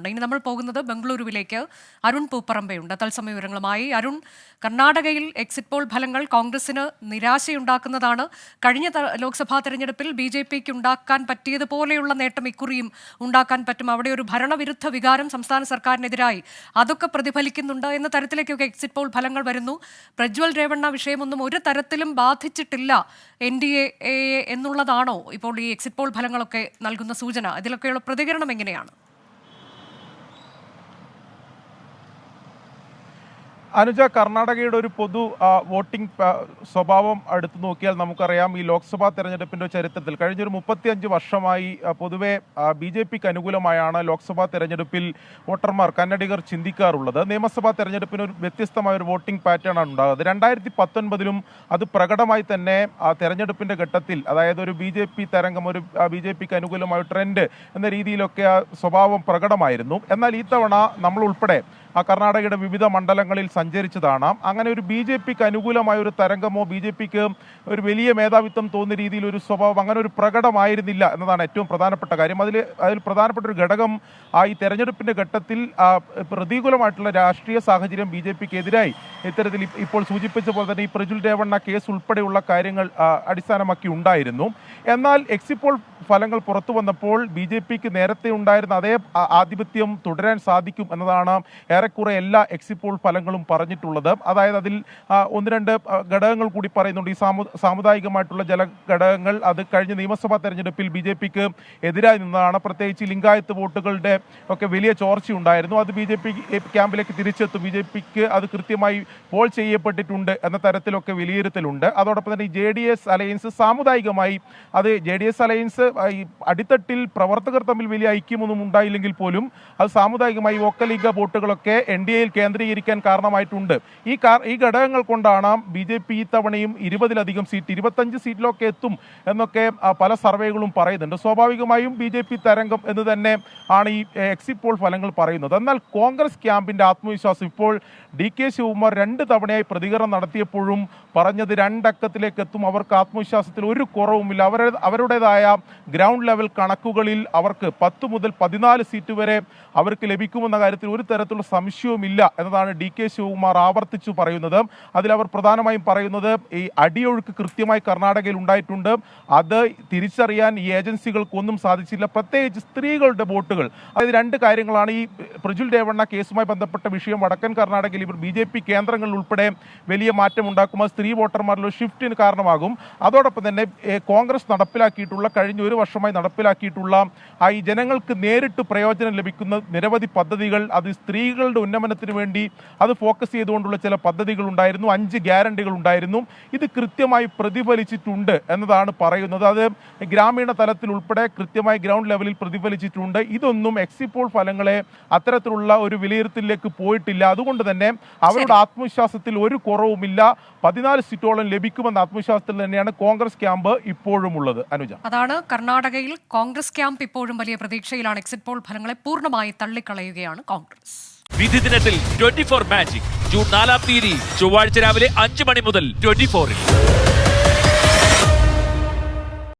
നൽകുന്നുണ്ട്. ഇനി നമ്മൾ പോകുന്നത് ബംഗളൂരുവിലേക്ക്. അരുൺ പൂപ്പറമ്പയുണ്ട് തത്സമയ വിവരങ്ങളുമായി. അരുൺ, കർണാടകയിൽ എക്സിറ്റ് പോൾ ഫലങ്ങൾ കോൺഗ്രസിന് നിരാശയുണ്ടാക്കുന്നതാണ്. കഴിഞ്ഞ ലോക്സഭാ തെരഞ്ഞെടുപ്പിൽ BJPക്ക് ഉണ്ടാക്കാൻ പറ്റിയതുപോലെയുള്ള നേട്ടം ഇക്കുറിയും ഉണ്ടാക്കാൻ പറ്റും. അവിടെ ഒരു ഭരണവിരുദ്ധ വികാരം സംസ്ഥാന സർക്കാരിനെതിരായി അതൊക്കെ പ്രതിഫലിക്കുന്നുണ്ട് എന്ന തരത്തിലേക്കൊക്കെ എക്സിറ്റ് പോൾ ഫലങ്ങൾ വരുന്നു. പ്രജ്വൽ രേവണ്ണ വിഷയമൊന്നും ഒരു തരത്തിലും ബാധിച്ചിട്ടില്ല NDA എന്നുള്ളതാണോ ഇപ്പോൾ ഈ എക്സിറ്റ് പോൾ ഫലങ്ങളൊക്കെ നൽകുന്ന സൂചന? ഇതിലൊക്കെയുള്ള പ്രതികരണം എങ്ങനെയാണ്? അനുജ, കർണാടകയുടെ ഒരു പൊതു വോട്ടിംഗ് സ്വഭാവം എടുത്തു നോക്കിയാൽ നമുക്കറിയാം, ഈ ലോക്സഭാ തെരഞ്ഞെടുപ്പിന്റെ ചരിത്രത്തിൽ കഴിഞ്ഞൊരു 35 വർഷമായി പൊതുവെ BJPക്ക് അനുകൂലമായാണ് ലോക്സഭാ തെരഞ്ഞെടുപ്പിൽ വോട്ടർമാർ, കന്നഡികർ ചിന്തിക്കാറുള്ളത്. നിയമസഭാ തെരഞ്ഞെടുപ്പിന് ഒരു വ്യത്യസ്തമായ ഒരു വോട്ടിംഗ് പാറ്റേൺ ആണ് ഉണ്ടാകുന്നത്. 2019 അത് പ്രകടമായി തന്നെ തെരഞ്ഞെടുപ്പിന്റെ ഘട്ടത്തിൽ, അതായത് ഒരു BJP തരംഗം, ഒരു BJPക്ക് അനുകൂലമായ ട്രെൻഡ് എന്ന രീതിയിലൊക്കെ ആ സ്വഭാവം പ്രകടമായിരുന്നു. എന്നാൽ ഈ തവണ നമ്മൾ ഉൾപ്പെടെ കർണാടകയുടെ വിവിധ മണ്ഡലങ്ങളിൽ സഞ്ചരിച്ചതാണ്. അങ്ങനെ ഒരു BJPക്ക് അനുകൂലമായ ഒരു തരംഗമോ BJPക്ക് ഒരു വലിയ മേധാവിത്വം തോന്നുന്ന രീതിയിൽ ഒരു സ്വഭാവം അങ്ങനെ ഒരു പ്രകടമായിരുന്നില്ല എന്നതാണ് ഏറ്റവും പ്രധാനപ്പെട്ട കാര്യം. അതിൽ പ്രധാനപ്പെട്ട ഒരു ഘടകം ഈ തെരഞ്ഞെടുപ്പിന്റെ ഘട്ടത്തിൽ പ്രതികൂലമായിട്ടുള്ള രാഷ്ട്രീയ സാഹചര്യം BJPക്ക് എതിരായി ഇത്തരത്തിൽ ഇപ്പോൾ സൂചിപ്പിച്ച പോലെ തന്നെ ഈ പ്രജ്വൽ രേവണ്ണ കേസ് ഉൾപ്പെടെയുള്ള കാര്യങ്ങൾ അടിസ്ഥാനമാക്കി ഉണ്ടായിരുന്നു. എന്നാൽ എക്സിറ്റ് പോൾ ഫലങ്ങൾ പുറത്തു വന്നപ്പോൾ BJPക്ക് നേരത്തെ ഉണ്ടായിരുന്ന അതേ ആധിപത്യം തുടരാൻ സാധിക്കും എന്നതാണ് ഏറെക്കുറെ എല്ലാ എക്സിറ്റ് പോൾ ഫലങ്ങളും പറഞ്ഞിട്ടുള്ളത്. അതായത് അതിൽ ഒന്ന് രണ്ട് ഘടകങ്ങൾ കൂടി പറയുന്നുണ്ട്. ഈ സാമുദായികമായിട്ടുള്ള ചില ഘടകങ്ങൾ അത് കഴിഞ്ഞ നിയമസഭാ തെരഞ്ഞെടുപ്പിൽ BJPക്ക് എതിരായി നിന്നതാണ്. പ്രത്യേകിച്ച് ലിംഗായത്ത് വോട്ടുകളുടെ ഒക്കെ വലിയ ചോർച്ചയുണ്ടായിരുന്നു. അത് BJP ക്യാമ്പിലേക്ക് തിരിച്ചെത്തും. BJPക്ക് അത് കൃത്യമായി പോൾ ചെയ്യപ്പെട്ടിട്ടുണ്ട് എന്ന തരത്തിലൊക്കെ വിലയിരുത്തലുണ്ട്. അതോടൊപ്പം തന്നെ ഈ JDS അലയൻസ് സാമുദായികമായി അത് JDS അലയൻസ് ഈ അടിത്തട്ടിൽ പ്രവർത്തകർ തമ്മിൽ വലിയ ഐക്യമൊന്നും ഉണ്ടായില്ലെങ്കിൽ പോലും അത് സാമുദായികമായി വോക്കലിംഗ വോട്ടുകളൊക്കെ NDAയിൽ കേന്ദ്രീകരിക്കാൻ കാരണമായിട്ടുണ്ട്. ഈ ഘടകങ്ങൾ കൊണ്ടാണ് BJP ഈ തവണയും 20-ലധികം സീറ്റ്, 25 സീറ്റിലൊക്കെ എത്തും എന്നൊക്കെ പല സർവേകളും പറയുന്നുണ്ട്. സ്വാഭാവികമായും BJP തരംഗം എന്ന് തന്നെ ആണ് ഈ എക്സിറ്റ് പോൾ ഫലങ്ങൾ പറയുന്നത്. എന്നാൽ കോൺഗ്രസ് ക്യാമ്പിന്റെ ആത്മവിശ്വാസം ഇപ്പോൾ DK ശിവകുമാർ 2 തവണയായി പ്രതികരണം നടത്തിയപ്പോഴും പറഞ്ഞത് 2 അക്കത്തിലേക്ക് എത്തും. അവർക്ക് ആത്മവിശ്വാസത്തിൽ ഒരു കുറവുമില്ല. അവരുടേതായ ഗ്രൗണ്ട് ലെവൽ കണക്കുകളിൽ അവർക്ക് 10 മുതൽ 14 സീറ്റ് വരെ അവർക്ക് ലഭിക്കുമെന്ന കാര്യത്തിൽ ഒരു തരത്തിലുള്ള സംശയവുമില്ല എന്നതാണ് DK ശിവകുമാർ ആവർത്തിച്ചു പറയുന്നത്. അതിലവർ പ്രധാനമായും പറയുന്നത് ഈ അടിയൊഴുക്ക് കൃത്യമായി കർണാടകയിൽ ഉണ്ടായിട്ടുണ്ട്. അത് തിരിച്ചറിയാൻ ഈ ഏജൻസികൾക്കൊന്നും സാധിച്ചില്ല. പ്രത്യേകിച്ച് സ്ത്രീകളുടെ വോട്ടുകൾ. അതായത് 2 കാര്യങ്ങളാണ്. ഈ പ്രജ്വൽ രേവണ്ണ കേസുമായി ബന്ധപ്പെട്ട വിഷയം വടക്കൻ കർണാടകയിൽ ഇവർ BJP കേന്ദ്രങ്ങളിൽ ഉൾപ്പെടെ വലിയ മാറ്റം ഉണ്ടാക്കും. അത് സ്ത്രീ വോട്ടർമാരിലുള്ള ഷിഫ്റ്റിന് കാരണമാകും. അതോടൊപ്പം തന്നെ കോൺഗ്രസ് നടപ്പിലാക്കിയിട്ടുള്ള, കഴിഞ്ഞ 1 വർഷമായി നടപ്പിലാക്കിയിട്ടുള്ള ഈ ജനങ്ങൾക്ക് നേരിട്ട് പ്രയോജനം ലഭിക്കുന്ന നിരവധി പദ്ധതികൾ, അത് സ്ത്രീകളുടെ ഉന്നമനത്തിന് വേണ്ടി അത് ഫോക്കസ് ചെയ്തുകൊണ്ടുള്ള ചില പദ്ധതികൾ ഉണ്ടായിരുന്നു. 5 ഗ്യാരണ്ടികൾ ഉണ്ടായിരുന്നു. ഇത് കൃത്യമായി പ്രതിഫലിച്ചിട്ടുണ്ട് എന്നതാണ് പറയുന്നത്. അത് ഗ്രാമീണ തലത്തിൽ ഉൾപ്പെടെ കൃത്യമായി ഗ്രൗണ്ട് ലെവലിൽ പ്രതിഫലിച്ചിട്ടുണ്ട്. ഇതൊന്നും എക്സിറ്റ് പോൾ ഫലങ്ങളെ അത്തരത്തിലുള്ള ഒരു വിലയിരുത്തലിലേക്ക് പോയിട്ടില്ല. അതുകൊണ്ട് തന്നെ അവരുടെ ആത്മവിശ്വാസത്തിൽ ഒരു കുറവുമില്ല. 14 സീറ്റോളം ലഭിക്കുമെന്ന ആത്മവിശ്വാസത്തിൽ തന്നെയാണ് കോൺഗ്രസ് ക്യാമ്പ് ഇപ്പോഴും ഉള്ളത്. അനുജ, അതാണ് കർണാടകയിൽ കോൺഗ്രസ് ക്യാമ്പ് ഇപ്പോഴും വലിയ പ്രതീക്ഷയിലാണ്. എക്സിറ്റ് പോൾ ഫലങ്ങളെ പൂർണ്ണമായി തള്ളിക്കളയുകയാണ് കോൺഗ്രസ്. വിധി ദിനത്തിൽ 24 മാജിക് ജൂൺ 4 ചൊവ്വാഴ്ച രാവിലെ 5 മണി മുതൽ 24-ൽ.